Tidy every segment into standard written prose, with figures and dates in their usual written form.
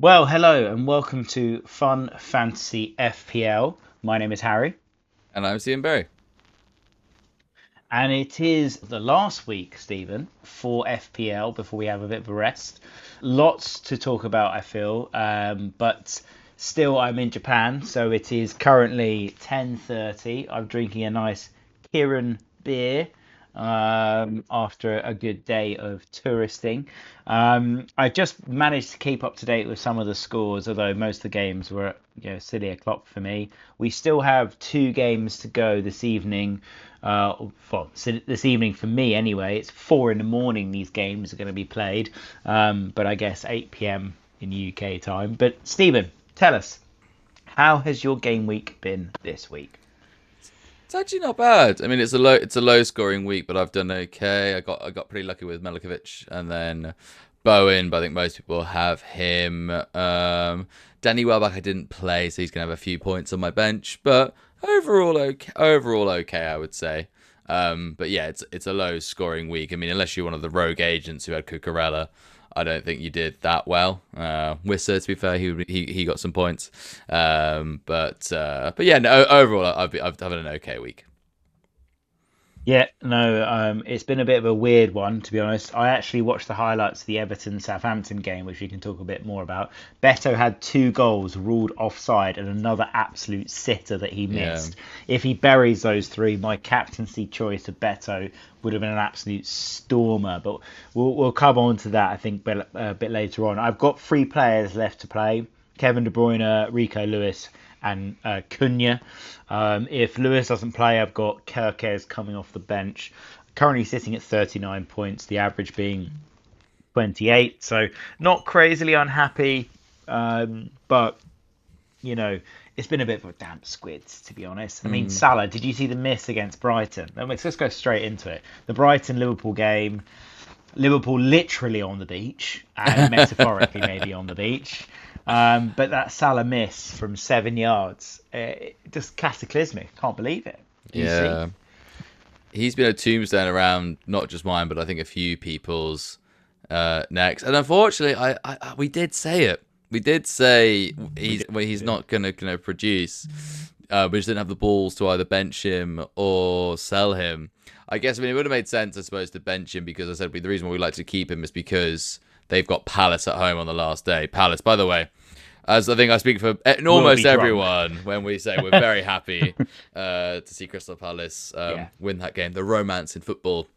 Well, hello and welcome to Fun Fantasy FPL. My name is Harry, And I'm Stephen Berry. and it is the last week, Stephen, for FPL before we have a bit of a rest. Lots to talk about, I feel, but still, I'm in Japan, so it is currently 10:30. I'm drinking a nice Kirin beer after a good day of touristing. I've just managed to keep up to date with some of the scores, although most of the games were at silly o'clock for me. We still have two games to go this evening. This evening for me anyway. It's 4 in the morning. These games are going to be played, but I guess 8 p.m. in UK time. But Stephen, tell us, how has your game week been this week? It's actually not bad. I mean, it's a low scoring week, but I've done okay. I got pretty lucky with Melikovic and then Bowen, but I think most people have him. Danny Welbeck I didn't play, so he's gonna have a few points on my bench, but overall okay. Overall okay, I would say. But yeah, it's a low scoring week. I mean, unless you're one of the rogue agents who had Cucurella, I don't think you did that well. Wissa, to be fair, he got some points. But yeah, no, overall, I've had an okay week. Yeah, no, it's been a bit of a weird one, to be honest. I actually watched the highlights of the Everton Southampton game, which we can talk a bit more about. Beto had two goals ruled offside and another absolute sitter that he Yeah. missed. If he buries those three, my captaincy choice of Beto would have been an absolute stormer. But we'll come on to that, I think, a bit later on. I've got three players left to play. Kevin De Bruyne, Rico Lewis, and Cunha. If Lewis doesn't play, I've got Kirkes coming off the bench. Currently sitting at 39 points, the average being 28. So not crazily unhappy, but you know, it's been a bit of a damp squid, to be honest. I mean, Mm. Salah, did you see the miss against Brighton? Let's just go straight into it. The Brighton Liverpool game, Liverpool literally on the beach and metaphorically maybe on the beach. But that Salah miss from 7 yards, just cataclysmic. Can't believe it. Do you see? Yeah. He's been a tombstone around not just mine, but I think a few people's necks. And unfortunately, we did say it. We did say he's not gonna produce. We just didn't have the balls to either bench him or sell him. I mean it would have made sense, I suppose, to bench him because I said the reason why we like to keep him is because they've got Palace at home on the last day. Palace, by the way, as I think I speak for Will be almost drunk. everyone when we say we're very happy to see Crystal Palace Yeah. win that game. The romance in football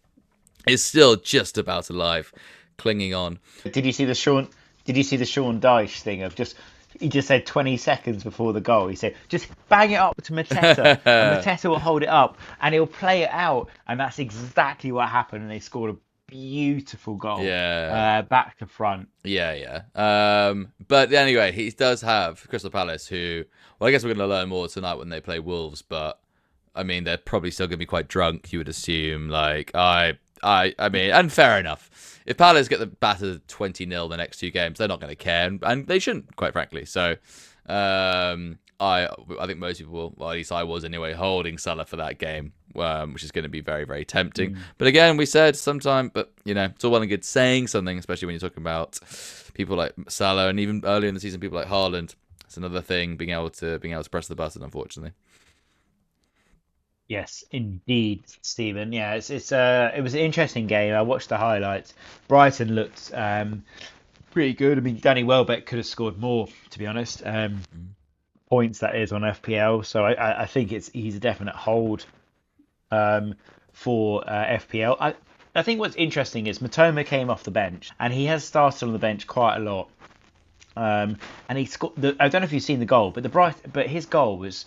is still just about alive, clinging on. Did you see the Sean? Did you see the Sean Dyche thing of just? He just said 20 seconds before the goal. He said, "Just bang it up to Mateta, and Mateta will hold it up, and he'll play it out." And that's exactly what happened. And they scored a beautiful goal, Yeah, back to front. yeah, yeah. But anyway, he does have Crystal Palace, who, well, I guess we're going to learn more tonight when they play Wolves. But I mean, they're probably still going to be quite drunk. You would assume. I mean, and fair enough. If Palace get the battered 20-0 the next two games, they're not going to care, and they shouldn't, quite frankly. So, I think most people will, well, at least I was anyway, holding Salah for that game, which is going to be very, very tempting. But again, we said sometime, but it's all well and good saying something, especially when you're talking about people like Salah, and even earlier in the season, people like Haaland. It's another thing being able to press the button, unfortunately. Yes, indeed, Stephen. Yeah, it was an interesting game. I watched the highlights. Brighton looked pretty good. I mean, Danny Welbeck could have scored more, to be honest. Points that is on FPL. So I think he's a definite hold for FPL. I think what's interesting is Matoma came off the bench and he has started on the bench quite a lot. And he scored. I don't know if you've seen the goal, but his goal was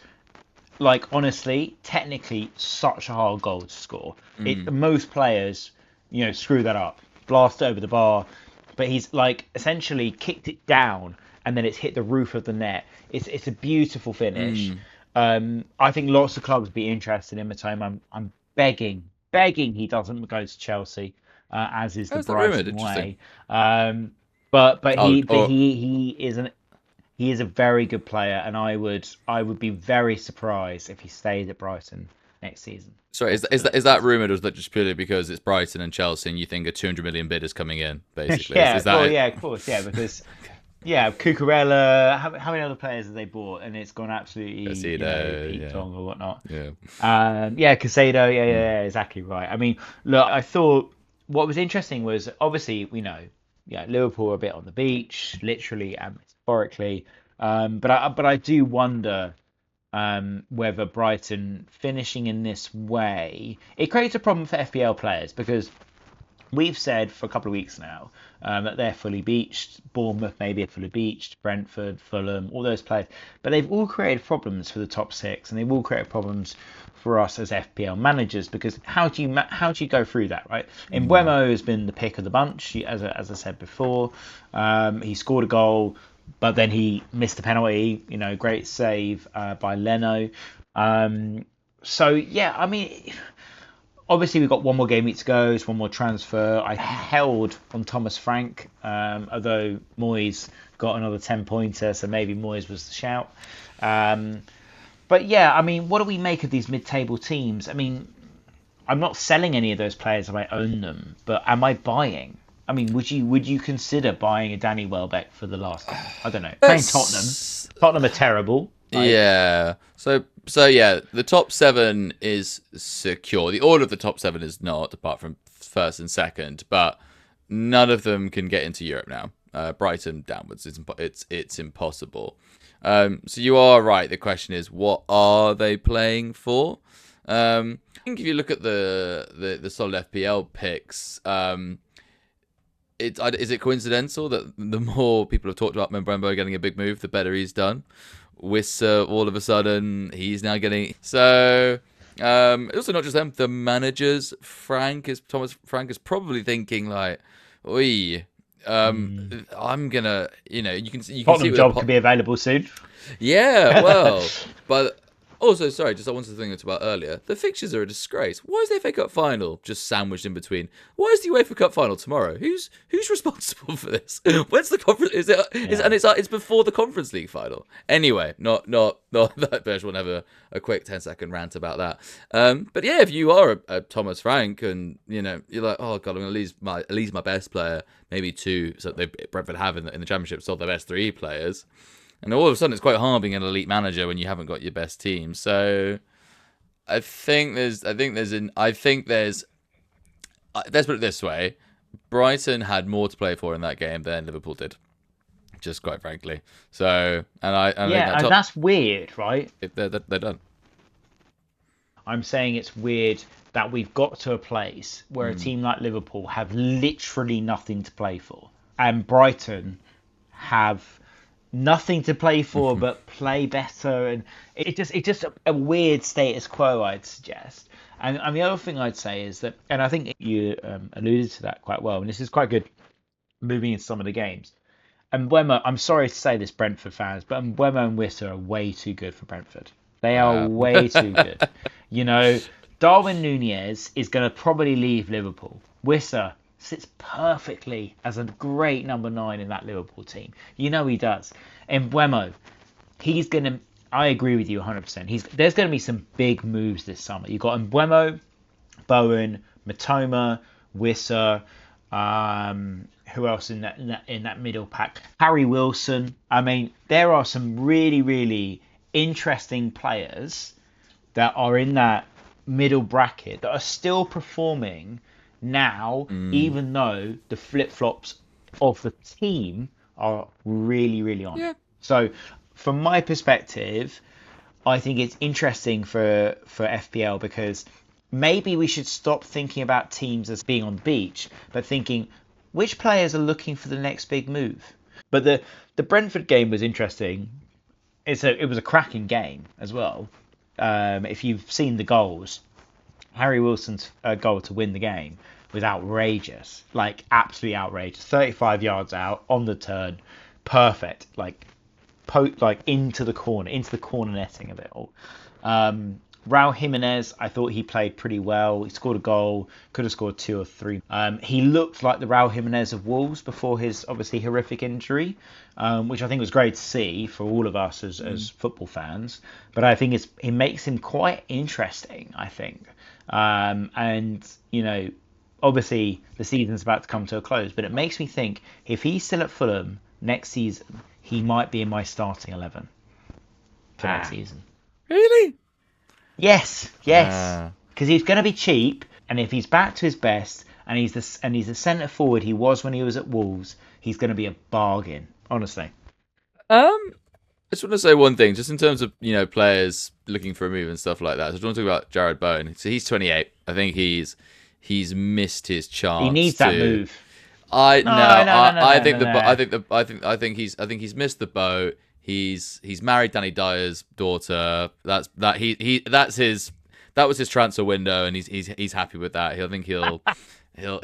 like honestly, technically, such a hard goal to score. Mm. Most players, screw that up, blast it over the bar, but he's like essentially kicked it down and then it's hit the roof of the net. It's a beautiful finish. Mm. I think lots of clubs would be interested in Matoma. I'm begging he doesn't go to Chelsea, as is the How's that rumored? Brighton Interesting. way. But Oh, he is a very good player, and I would be very surprised if he stayed at Brighton next season. sorry, is that rumored, or is that just purely because it's Brighton and Chelsea, and you think a 200 million bid is coming in? Basically, is Yeah, well, that it? yeah, of course, yeah, because Yeah, Cucurella. How many other players have they bought? And it's gone absolutely, Casido, Pete yeah, Tong or whatnot. yeah. Yeah, Casado. Yeah, yeah, Mm. yeah, exactly right. I mean, look, I thought what was interesting was obviously we know, yeah, Liverpool are a bit on the beach, literally and metaphorically. But I do wonder whether Brighton finishing in this way it creates a problem for FPL players because we've said for a couple of weeks now that they're fully beached. Bournemouth maybe are fully beached. Brentford, Fulham, all those players, but they've all created problems for the top six, and they've all created problems for us as FPL managers because how do you go through that, right? And Mm. Mbeumo has been the pick of the bunch, as I said before. He scored a goal, but then he missed a penalty. Great save by Leno. So yeah, I mean, obviously we've got one more game week to go. It's one more transfer. I held on Thomas Frank, although Moyes got another 10-pointer, so maybe Moyes was the shout. Um, but yeah, I mean, what do we make of these mid-table teams? I mean, I'm not selling any of those players if I own them, but am I buying? I mean, would you consider buying a Danny Welbeck for the last game? I don't know. Playing Tottenham. Let's Tottenham are terrible. Like, Yeah. So yeah, the top seven is secure. The order of the top seven is not, apart from first and second, but none of them can get into Europe now. Brighton downwards, it's impossible. So you are right. The question is, what are they playing for? I think if you look at the solid FPL picks, is it coincidental that the more people have talked about Mbembo getting a big move, the better he's done? Wissa, all of a sudden, he's now getting so. Also, not just them, the managers. Thomas Frank is probably thinking like, "Oi, mm, I'm gonna, you can see it Tottenham with a job could be available soon. yeah, well, but also, sorry, just I wanted to think about earlier. The fixtures are a disgrace. Why is the FA Cup final just sandwiched in between? Why is the UEFA Cup final tomorrow? Who's responsible for this? When's the conference? Yeah. It's before the Conference League final. Anyway, not that. I just want to have a quick 10-second rant about that. But yeah, if you are a Thomas Frank and you're like, oh god, I'm gonna lose my best player, maybe two. So they Brentford have in the Championship sold their best three players. And all of a sudden, it's quite hard being an elite manager when you haven't got your best team. So let's put it this way: Brighton had more to play for in that game than Liverpool did, just quite frankly. So, and I think Yeah, that and top, that's weird, right? they're done. I'm saying it's weird that we've got to a place where a Mm. team like Liverpool have literally nothing to play for, and Brighton have nothing to play for but play better, and it's just a weird status quo, I'd suggest. And the other thing I'd say is that, and I think you alluded to that quite well, and this is quite good moving into some of the games. And Mbeumo, I'm sorry to say this, Brentford fans, but Mbeumo and Wissa are way too good for Brentford. They are Wow. way too good. You know, Darwin Nunez is going to probably leave Liverpool. Wissa sits perfectly as a great number 9 in that Liverpool team. You know he does. And Mbeumo, he's going to. I agree with you 100%. There's going to be some big moves this summer. You've got Mbeumo, Bowen, Matoma, Wissa. Who else in that middle pack? Harry Wilson. I mean, there are some really really interesting players that are in that middle bracket that are still performing now, Mm. even though the flip flops of the team are really really on. Yeah. So, from my perspective, I think it's interesting for FPL because maybe we should stop thinking about teams as being on the beach, but thinking which players are looking for the next big move. But the Brentford game was interesting. It was a cracking game as well. If you've seen the goals, Harry Wilson's goal to win the game was outrageous, like absolutely outrageous. 35 yards out on the turn, perfect, like into the corner netting of it all. Raul Jimenez, I thought he played pretty well. He scored a goal, could have scored two or three. He looked like the Raul Jimenez of Wolves before his obviously horrific injury, which I think was great to see for all of us as football fans. But I think it makes him quite interesting, I think. And, obviously the season's about to come to a close, but it makes me think if he's still at Fulham next season he might be in my starting 11 for next season. Really? Yes, yes, Ah. because he's going to be cheap, and if he's back to his best, and he's the centre forward he was when he was at Wolves, he's going to be a bargain. Honestly. I just want to say one thing, just in terms of players looking for a move and stuff like that. So I just want to talk about Jared Bowen. So he's 28. I think he's missed his He chance needs that to. move. I No, no, no, no, no, I no, think no, no. I think he's missed the boat. He's married Danny Dyer's daughter. That was his transfer window, and he's happy with that. I think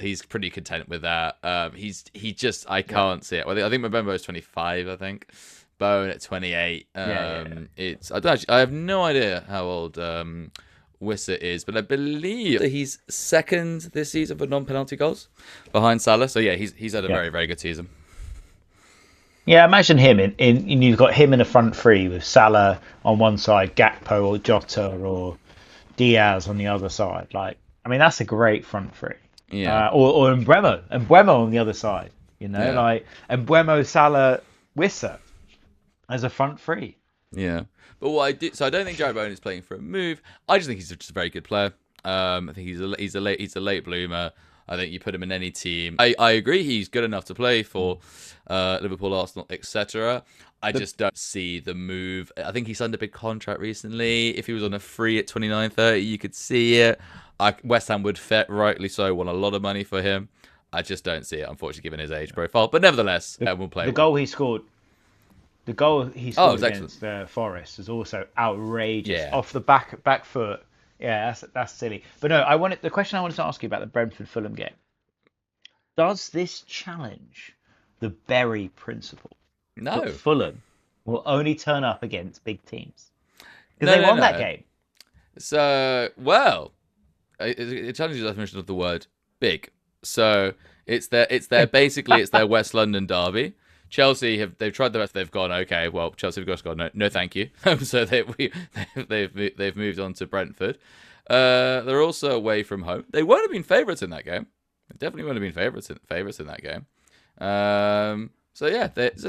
he's pretty content with that. I can't see it. I think Mbembo is 25. I think Bowen at 28. I have no idea how old Wissa is, but I believe that he's second this season for non-penalty goals behind Salah. So yeah, he's had a very, very good season. Yeah, imagine him in you've got him in a front three with Salah on one side, Gakpo or Jota or Diaz on the other side. Like, I mean, that's a great front three. Yeah. Or Mbeumo on the other side. Yeah. Like Mbeumo, Salah, Wissa as a front three. Yeah. But what I do, so I don't think Jared Bowen is playing for a move. I just think he's just a very good player. I think he's a late bloomer. I think you put him in any team. I agree he's good enough to play for Liverpool, Arsenal, etc. I just don't see the move. I think he signed a big contract recently. If he was on a free at 29-30, you could see it. West Ham would, rightly so, want a lot of money for him. I just don't see it, unfortunately, given his age profile. But nevertheless, we'll play. The goal he scored against Forest is also outrageous. Yeah. Off the back foot. Yeah, that's silly. But no, the question I wanted to ask you about the Brentford Fulham game. Does this challenge the Berry principle? No. That Fulham will only turn up against big teams because they won that game. So, well, it challenges the definition of the word big. So it's their basically it's their West London derby. Chelsea they've tried their best. They've gone okay. Well, Chelsea have just gone no, thank you. So they've moved on to Brentford. They're also away from home. They won't have been favourites in that game. They definitely won't have been favourites in that game. So yeah, is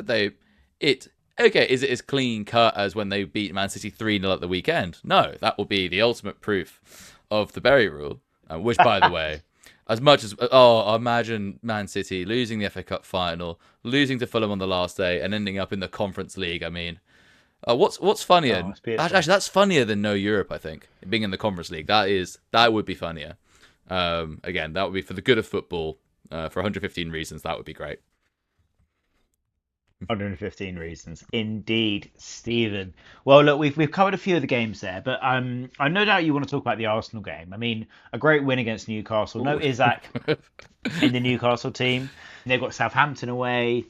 it as clean cut as when they beat Man City 3-0 at the weekend? No, that will be the ultimate proof of the Berry rule. Which, by the way. As much as imagine Man City losing the FA Cup final, losing to Fulham on the last day, and ending up in the Conference League. I mean, what's funnier? Actually, that's funnier than no Europe. I think being in the Conference League, that would be funnier. Again, that would be for the good of football. For 115 reasons, that would be great. 115 reasons, indeed, Stephen. Well, look, we've covered a few of the games there, but I no doubt you want to talk about the Arsenal game. I mean, a great win against Newcastle. No Isaac in the Newcastle team. They've got Southampton away.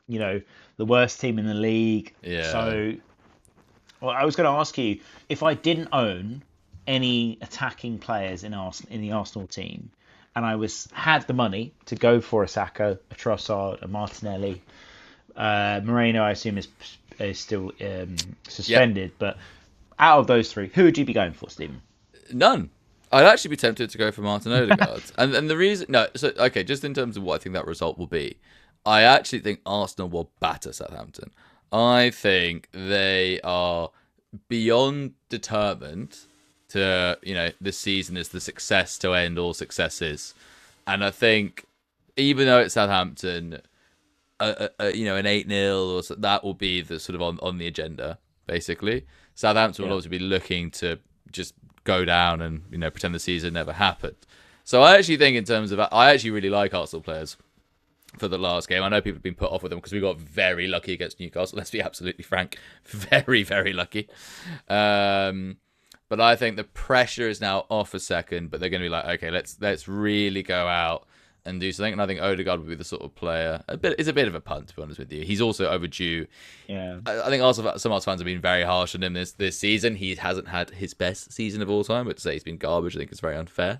The worst team in the league. Yeah. So, well, I was going to ask you if I didn't own any attacking players in the Arsenal team, and I had the money to go for a Saka, a Trossard, a Martinelli. Moreno, I assume, is still suspended. Yep. But out of those three, who would you be going for, Stephen? None. I'd actually be tempted to go for Martin Odegaard. and the reason... just in terms of what I think that result will be, I actually think Arsenal will batter Southampton. I think they are beyond determined to, this season is the success to end all successes. And I think, even though it's Southampton... an 8-0 or so, that will be the sort of on the agenda, basically. Southampton will obviously be looking to just go down and pretend the season never happened. So I actually think in terms of I actually really like Arsenal players for the last game. I know people have been put off with them because we got very lucky against Newcastle. Let's be absolutely frank, very, very lucky. But I think the pressure is now off a second. But they're going to be like, okay, let's really go out and do something. And I think Odegaard would be the sort of player. It's a bit of a punt, to be honest with you. He's also overdue. Yeah. I think also some Arsenal fans have been very harsh on him this season. He hasn't had his best season of all time, but to say he's been garbage, I think is very unfair.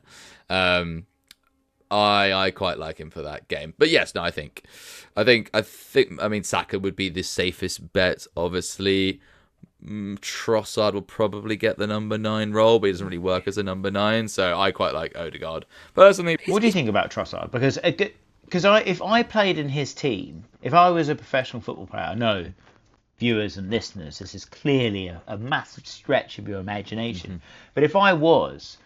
I quite like him for that game. But yes, no, I think Saka would be the safest bet, obviously. Trossard will probably get the number 9 role, but he doesn't really work as a number 9, so I quite like Odegaard personally. What do you think about Trossard? Because because if I played in his team, if I was a professional football player, I know viewers and listeners, this is clearly a massive stretch of your imagination. But if I was,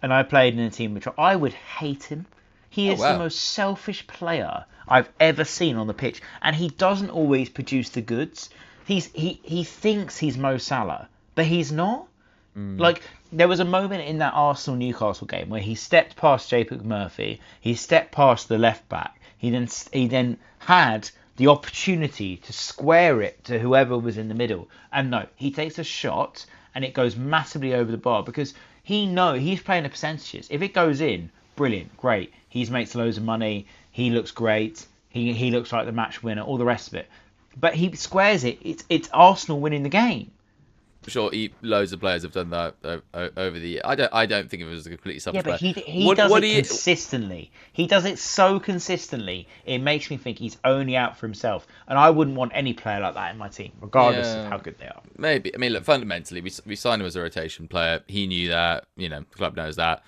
and I played in a team which I would hate him. He is the most selfish player I've ever seen on the pitch, and he doesn't always produce the goods. He thinks he's Mo Salah, but he's not. Like, there was a moment in that Arsenal-Newcastle game where he stepped past Jacob Murphy, he stepped past the left back, he then had the opportunity to square it to whoever was in the middle, and no, he takes a shot and it goes massively over the bar because he's playing the percentages. If it goes in, brilliant, great. He makes loads of money. He looks great. He looks like the match winner. All the rest of it. But he squares it. It's Arsenal winning the game. For sure, loads of players have done that over the year. I don't think of it as a completely selfish player. Yeah, but he does it consistently. He does it so consistently, it makes me think he's only out for himself. And I wouldn't want any player like that in my team, regardless of how good they are. Maybe. I mean, look, fundamentally, we signed him as a rotation player. He knew that. The club knows that.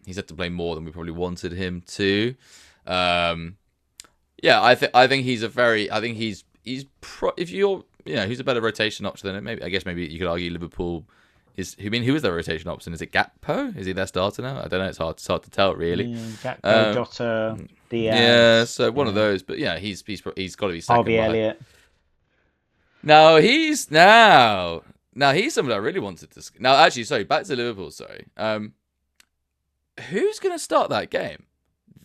He's had to play more than we probably wanted him to. I think he's if you're who's a better rotation option than it? Maybe you could argue Liverpool who is their rotation option? Is it Gakpo? Is he their starter now? I don't know. It's hard to tell really. Gakpo, Jota, Diaz. Yeah, so one of those. But he's got to be second. Harvey Elliott. No, he's someone I really wanted to. Now, actually, sorry, back to Liverpool. Sorry, who's going to start that game?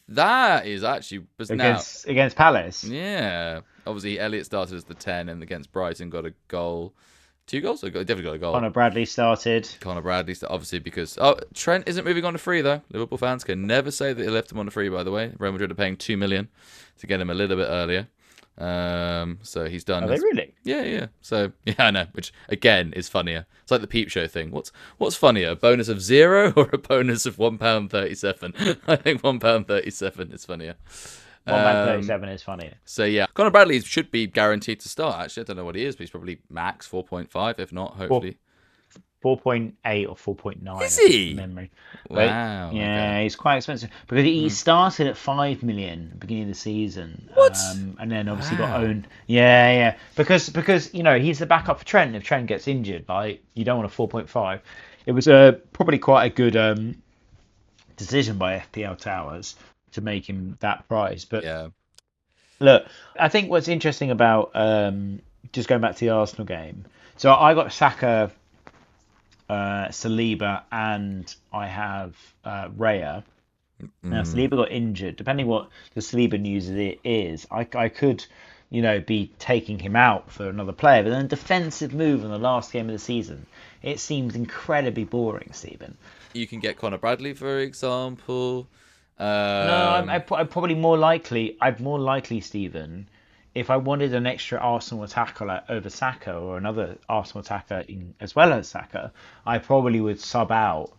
That is actually against Palace. Yeah, obviously Elliott started as the 10 and against Brighton got a goal. 2 goals? Definitely got a goal. Connor Bradley started. Obviously because Trent isn't moving on a free though. Liverpool fans can never say that they left him on a free. By the way, Real Madrid are paying $2 million to get him a little bit earlier. So he's done. Are they really? Yeah. So I know. Which again is funnier. It's like the Peep Show thing. What's funnier, a bonus of 0 or a bonus of £1.37? I think £1.37 is funnier. £1.37 is funnier. So yeah, Connor Bradley should be guaranteed to start. Actually, I don't know what he is, but he's probably max 4.5, if not, hopefully 4.8 or 4.9. Is he? Memory. Wow. Yeah, okay. He's quite expensive because he started at 5 million at the beginning of the season. What? And then obviously got owned. Yeah. Because he's the backup for Trent. If Trent gets injured, you don't want a 4.5. It was probably quite a good decision by FPL Towers to make him that price. But yeah. Look, I think what's interesting about just going back to the Arsenal game. So I got Saka, Saliba, and I have Raya. Now Saliba got injured. Depending what the Saliba news is, I could, be taking him out for another player. But then a defensive move in the last game of the season, it seems incredibly boring, Stephen. You can get Connor Bradley, for example. No, I'd probably more likely, Stephen, if I wanted an extra Arsenal attacker over Saka or another Arsenal attacker as well as Saka, I probably would sub out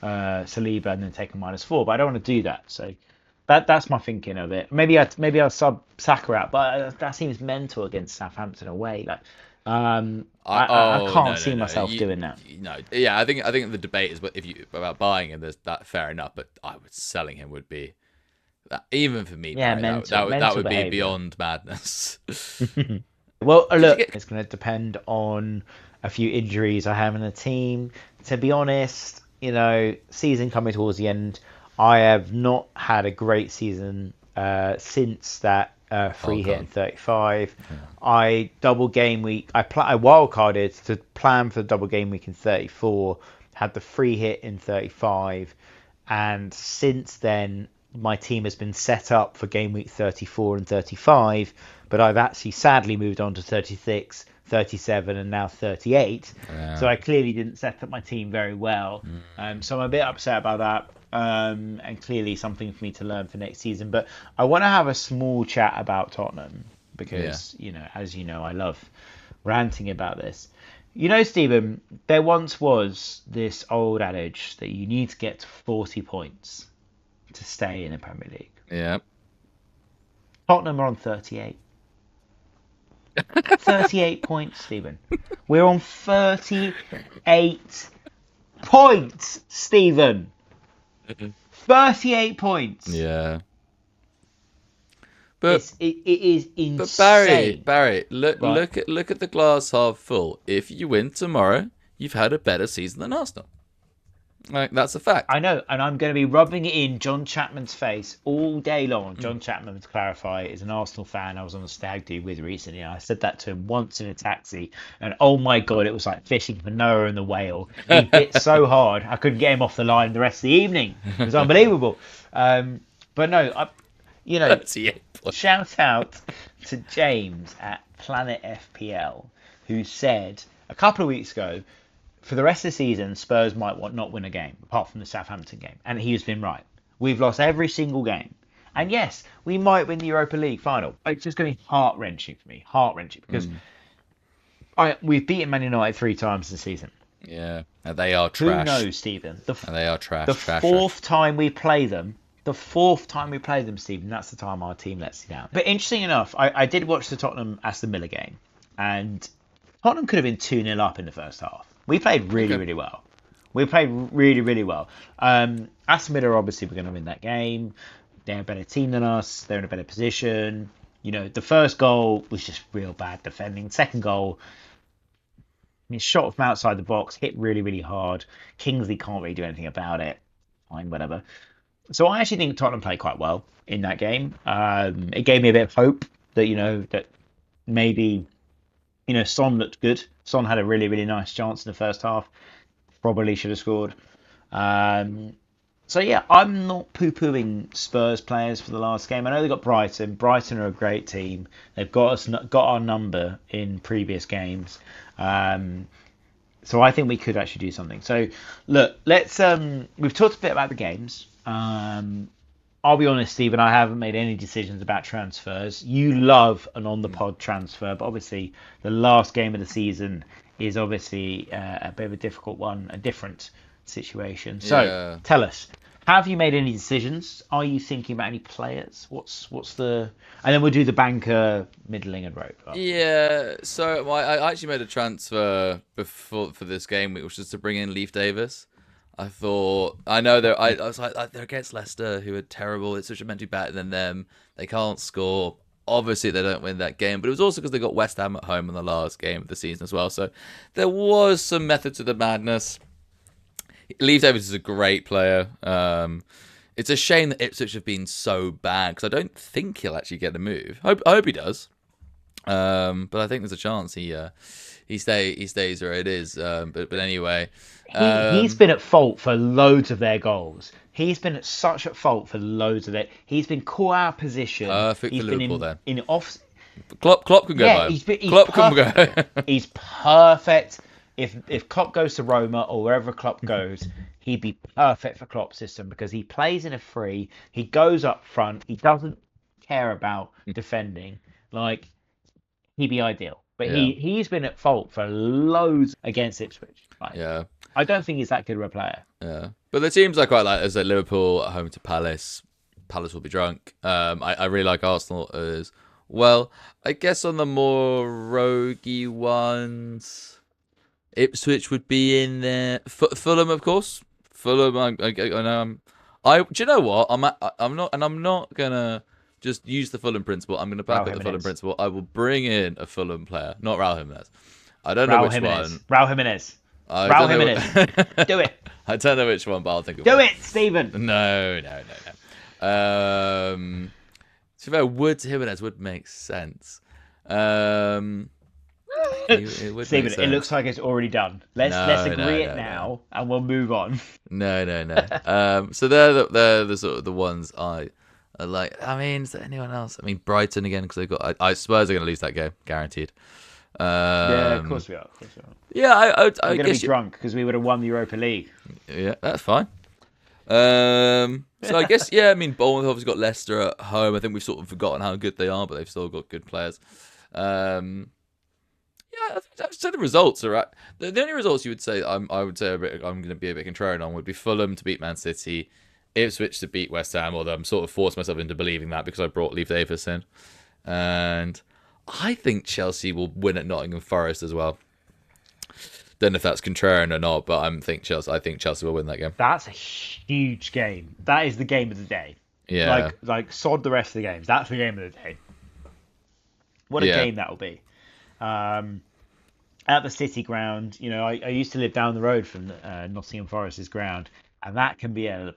Saliba and then take a -4. But I don't want to do that. So that's my thinking of it. Maybe I'll sub Saka out, but that seems mental against Southampton away. I can't see myself doing that. No, yeah, I think the debate is about buying him. There's that, fair enough, but selling him would be. Even for me, yeah, that would behavior. be beyond madness. Well, look, it's going to depend on a few injuries I have in the team. To be honest, season coming towards the end, I have not had a great season since that free hit in 35. Yeah. I double game week. I wildcarded to plan for the double game week in 34. Had the free hit in 35, and since then, my team has been set up for game week 34 and 35, but I've actually sadly moved on to 36, 37, and now 38. Yeah. So I clearly didn't set up my team very well. So I'm a bit upset about that, and clearly something for me to learn for next season. But I want to have a small chat about Tottenham because, as you know, I love ranting about this. Stephen, there once was this old adage that you need to get to 40 points to stay in the Premier League. Yeah. Tottenham are on 38. 38 points, Stephen. We're on 38 points, Stephen. 38 points. Yeah. But it is but Barry, insane. Barry, Right. look at the glass half full. If you win tomorrow, you've had a better season than Arsenal. Like that's a fact. I know, and I'm going to be rubbing it in John Chapman's face all day long. Mm. John Chapman, to clarify, is an Arsenal fan I was on a stag do with recently. And I said that to him once in a taxi, and oh my god, it was like fishing for Noah and the whale. He bit so hard, I couldn't get him off the line the rest of the evening. It was unbelievable. But no, you know, That's the point. shout out to James at Planet FPL, who said a couple of weeks ago, for the rest of the season, Spurs might not win a game, apart from the Southampton game. And he's been right. We've lost every single game. And yes, we might win the Europa League final. It's just going to be heart-wrenching for me. Heart-wrenching. Because we've beaten Man United 3 times this season. Yeah, and they are Who trash. knows, Stephen? And they are trash. The trash, fourth time we play them, Stephen, that's the time our team lets you down. But interesting enough, I did watch the Tottenham Aston Villa game, and Tottenham could have been 2-0 up in the first half. We played really, really well. We played really, really well. Aston Villa obviously were going to win that game. They're a better team than us. They're in a better position. You know, the first goal was just real bad defending. Second goal, I mean, shot from outside the box, hit really, really hard. Kingsley can't really do anything about it. Fine, whatever. So I actually think Tottenham played quite well in that game. It gave me a bit of hope that, that maybe, Son looked good. Son had a really, really nice chance in the first half. Probably should have scored. So yeah, I'm not poo-pooing Spurs players for the last game. I know they got Brighton. Brighton are a great team. They've got our number in previous games. So I think we could actually do something. So look, let's. We've talked a bit about the games. I'll be honest, Stephen, I haven't made any decisions about transfers. You love an on-the-pod transfer, but obviously the last game of the season is obviously a bit of a difficult one, a different situation. So Yeah. tell us, have you made any decisions? Are you thinking about any players? What's the... And then we'll do the banker, middling and rope. Yeah, so I actually made a transfer for this game, which was to bring in Leif Davis. I thought I was like they're against Leicester, who are terrible. It's such a meant to be better than them. They can't score. Obviously, they don't win that game, but it was also because they got West Ham at home in the last game of the season as well. So there was some method to the madness. Leif Davis is a great player. It's a shame that Ipswich have been so bad because I don't think he'll actually get a move. I hope he does. But I think there's a chance he stays where it is. But anyway, He's been at fault for loads of their goals. He's been at such at fault for loads of it. He's been caught out of position. Perfect He's for been Liverpool then. in off. Klopp can go by him. Klopp can go. He's perfect. If Klopp goes to Roma or wherever Klopp goes, he'd be perfect for Klopp's system because he plays in a free. He goes up front. He doesn't care about defending. Like, he'd be ideal. But Yeah. he's been at fault for loads against Ipswich. Like, Yeah. I don't think he's that good of a player. Yeah, but the teams I quite like is that Liverpool at home to Palace. Palace will be drunk. I really like Arsenal as well. I guess on the more roguey ones, Ipswich would be in there. Fulham, of course. Fulham. I know. Do you know what? I'm not gonna just use the Fulham principle. I'm gonna back up the Fulham principle. I will bring in a Fulham player, not Raul Jimenez. I don't know which one. Raul Jimenez. Raul Jimenez. Do it. I don't know which one, but I'll think of Do one. it, Stephen. No. To be fair, Jimenez would make sense. It would Stephen, make it sense. looks like it's already done. Let's agree it now, and we'll move on. No. So they're the sort of the ones I like. I mean, is there anyone else? I mean, Brighton again because they got. I Spurs are going to lose that game, guaranteed. Yeah, of course we are. Yeah, I We're going to guess be drunk because we would have won the Europa League. Yeah, that's fine. So I guess I mean Bournemouth obviously got Leicester at home. I think we've sort of forgotten how good they are, but they've still got good players. I think I'd say the results are at the only results you would say I would say I'm going to be a bit contrarian on would be Fulham to beat Man City, Ipswich to beat West Ham. Although I'm sort of forced myself into believing that because I brought Leif Davis in, and I think Chelsea will win at Nottingham Forest as well. Don't know if that's contrarian or not, but I think Chelsea will win that game. That's a huge game. That is the game of the day. Yeah. Like sod the rest of the games. That's the game of the day. What a Yeah. game that'll be. Um, at the City ground, I used to live down the road from Nottingham Forest's ground, and that can be a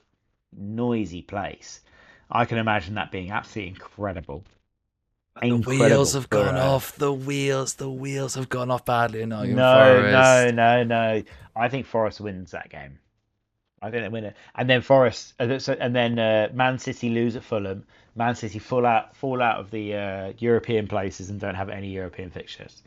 noisy place. I can imagine that being absolutely incredible. The wheels Incredible have for gone off. The wheels have gone off badly in Nottingham no, no, Forest. no, no. I think Forest wins that game. I think they win it, and then Forest, and then Man City lose at Fulham. Man City fall out of the European places and don't have any European fixtures.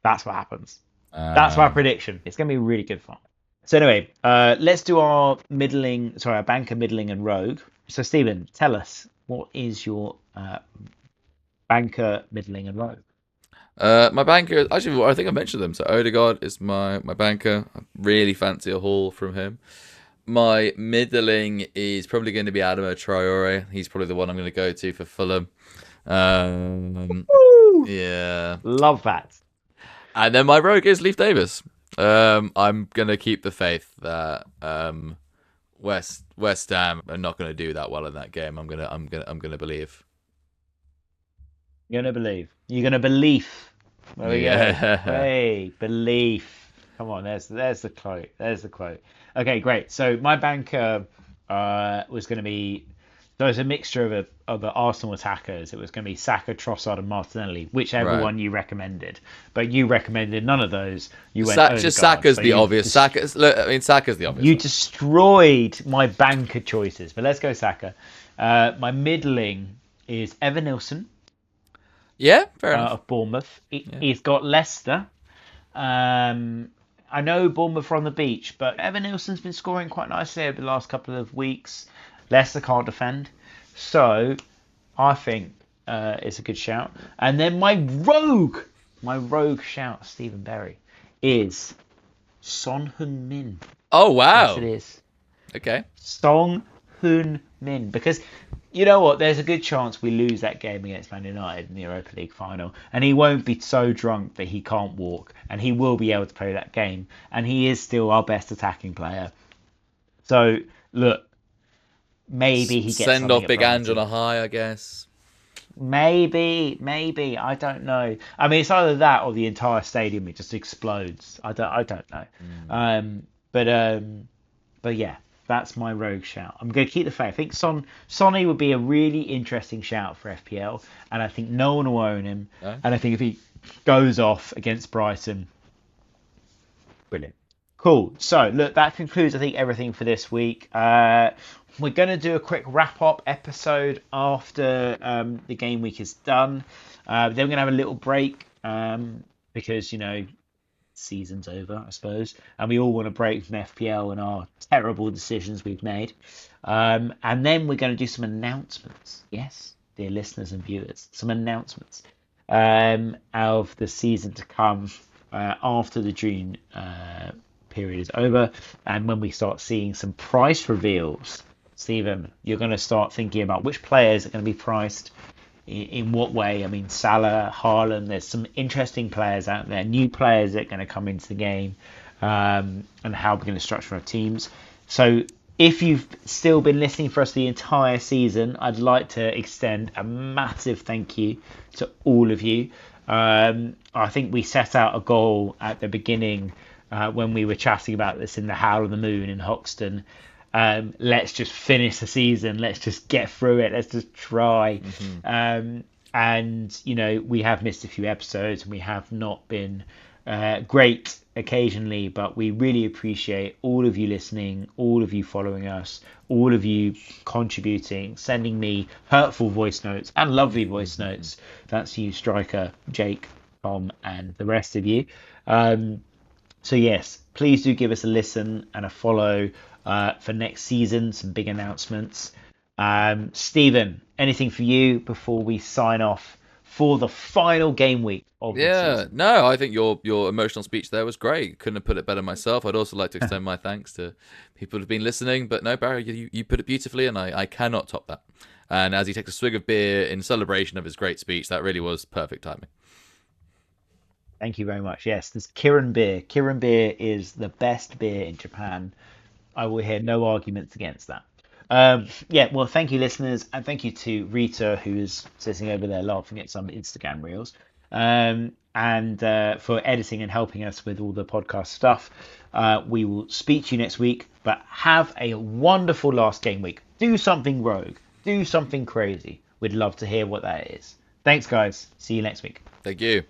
That's what happens. That's my Um, prediction. It's going to be really good fun. So anyway, let's do our banker, middling, and rogue. So Stephen, tell us what is your banker, middling, and rogue? my banker, actually, I think I mentioned them. So Odegaard is my banker. I really fancy a haul from him. My middling is probably going to be Adama Traore. He's probably the one I'm going to go to for Fulham. Woo! Yeah. Love that. And then my rogue is Leif Davis. I'm gonna keep the faith that West Ham are not gonna do that well in that game. I'm gonna believe. You're gonna believe. You're gonna believe. There we go. Yeah. Hey, belief. Come on, there's the quote. There's the quote. Okay, great. So my banker was going to be there was a mixture of the Arsenal attackers. It was going to be Saka, Trossard, and Martinelli, whichever Right. one you recommended. But you recommended none of those. You went Just Odegaard. Saka's So the obvious. Look, I mean, Saka's the obvious you one. destroyed my banker choices. But let's go Saka. My middling is Evan Nilsson Yeah, fair enough. of Bournemouth. Yeah. He's got Leicester. I know Bournemouth are on the beach, but Evan Nilsson's been scoring quite nicely over the last couple of weeks. Leicester can't defend, so I think it's a good shout. And then my rogue shout, Stephen Berry, is Son Heung-min. Oh Yes, it wow. is. Okay. Song Hoon Min. Because you know what? There's a good chance we lose that game against Man United in the Europa League final. And he won't be so drunk that he can't walk. And he will be able to play that game. And he is still our best attacking player. So, look, maybe he gets Send something off at Big Ange on Brighton. a high, I guess. Maybe. I don't know. I mean, it's either that or the entire stadium it just explodes. I don't know. Mm. Um, but um, But yeah, that's my rogue shout. I'm going to keep the faith. I think Sonny would be a really interesting shout for FPL, and I think no one will own him. No? And I think if he goes off against Brighton, brilliant. Cool. So look, that concludes I think everything for this week. We're going to do a quick wrap up episode after the game week is done. Then we're going to have a little break because season's over, I suppose, and we all want to break from FPL and our terrible decisions we've made. And then we're going to do some announcements. Yes, dear listeners and viewers, some announcements of the season to come after the June period is over, and when we start seeing some price reveals. Stephen, you're going to start thinking about which players are going to be priced in what way. I mean, Salah, Haaland, there's some interesting players out there, new players that are going to come into the game, and how we're going to structure our teams. So if you've still been listening for us the entire season, I'd like to extend a massive thank you to all of you. I think we set out a goal at the beginning when we were chatting about this in the Howl of the Moon in Hoxton. Let's just finish the season. Let's just get through it. Let's just try. And we have missed a few episodes and we have not been great occasionally, but we really appreciate all of you listening, all of you following us, all of you contributing, sending me hurtful voice notes and lovely voice notes. That's you, Striker, Jake, Tom, and the rest of you. So yes, please do give us a listen and a follow for next season, some big announcements. Stephen, anything for you before we sign off for the final game week of the Yeah, season? no, I think your emotional speech there was great. Couldn't have put it better myself. I'd also like to extend my thanks to people who've been listening. But no, Barry, you put it beautifully, and I cannot top that. And as he takes a swig of beer in celebration of his great speech, that really was perfect timing. Thank you very much. Yes, there's Kirin beer. Kirin beer is the best beer in Japan. I will hear no arguments against that. Yeah, well, thank you, listeners, and thank you to Rita, who is sitting over there laughing at some Instagram reels, and for editing and helping us with all the podcast stuff. We will speak to you next week, but have a wonderful last game week. Do something rogue, do something crazy. We'd love to hear what that is. Thanks, guys. See you next week. Thank you.